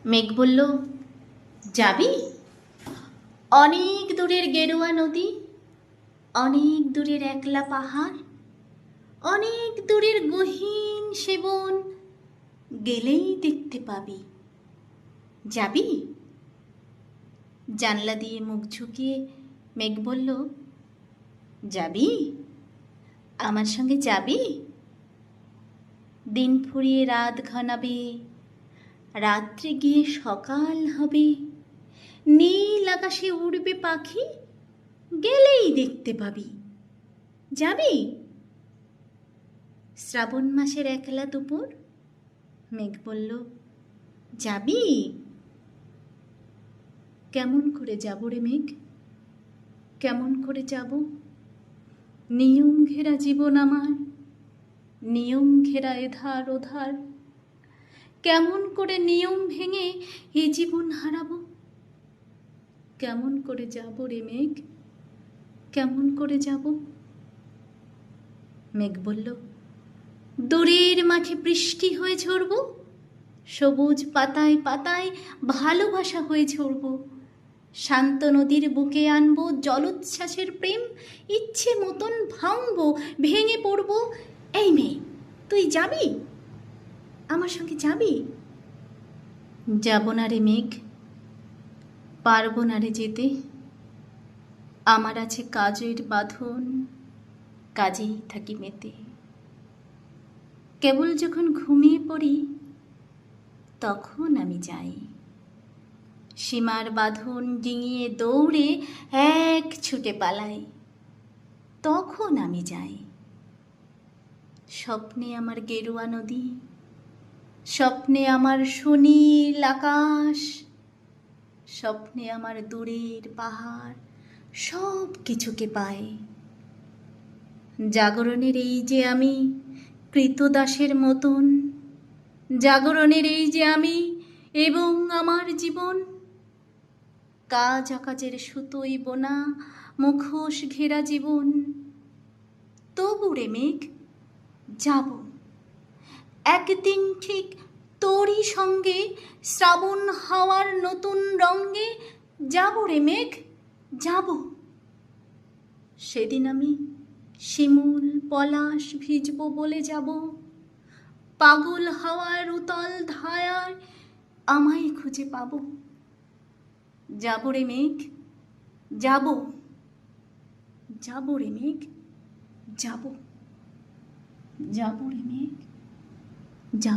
মেঘ বলল, যাবি? অনেক দূরের গেরুয়া নদী, অনেক দূরের একলা পাহাড়, অনেক দূরের গহীন সেবন, গেলেই দেখতে পাবি। যাবি? জানলা দিয়ে মুখ ঝুঁকিয়ে মেঘ বলল, যাবি? আমার সঙ্গে যাবি? দিন ফুরিয়ে রাত ঘনাবে, রাত্রে গিয়ে সকাল হবে, নীল আকাশে উড়বে পাখি, গেলেই দেখতে পাবি। যাবি? শ্রাবণ মাসের একলা দুপুর, মেঘ বলল, যাবি? কেমন করে যাব রে মেঘ, কেমন করে যাব? নিয়ম ঘেরা জীবন আমার, নিয়ম ঘেরা এধার ওধার, কেমন করে নিয়ম ভেঙে এ জীবন হারাবো? কেমন করে যাব রে মেঘ, কেমন করে যাব? মেঘ বলল, দূরের মাঠে বৃষ্টি হয়ে ঝরব, সবুজ পাতায় পাতায় ভালোবাসা হয়ে ঝরব, শান্ত নদীর বুকে আনবো জলোচ্ছ্বাসের প্রেম, ইচ্ছে মতন ভাঙবো, ভেঙে পড়ব। এই মেয়ে, তুই যাবি? আমার সঙ্গে যাবি? যাব না রে মেঘ, পারবো না রে যেতে, আমার আছে কাজের বাঁধন, কাজেই থাকি মেতে। কেবল যখন ঘুমিয়ে পড়ি তখন আমি যাই, সীমার বাঁধন ডিঙিয়ে দৌড়ে এক ছুটে পালাই, তখন আমি যাই। স্বপ্নে আমার গেরুয়া নদী, স্বপ্নে আমার সুনীল আকাশ, স্বপ্নে আমার দূরের পাহাড়, সব কিছুকে পাই। জাগরণের এই যে আমি কৃতদাসের মতন, জাগরণের এই যে আমি এবং আমার জীবন, কাজ আকাজের সুতোই বোনা মুখোশ ঘেরা জীবন। তবু রে মেঘ, যাব একদিন ঠিক তোরই সঙ্গে, শ্রাবণ হাওয়ার নতুন রঙ্গে যাব রে মেঘ, যাব। সেদিন আমি শিমুল পলাশ ভিজব বলে যাব, পাগল হাওয়ার উতল ধায়ায় আমায় খুঁজে পাব। যাব রে মেঘ, যাব, যাব রে মেঘ, যাব, যাব রে মেঘ, যাব।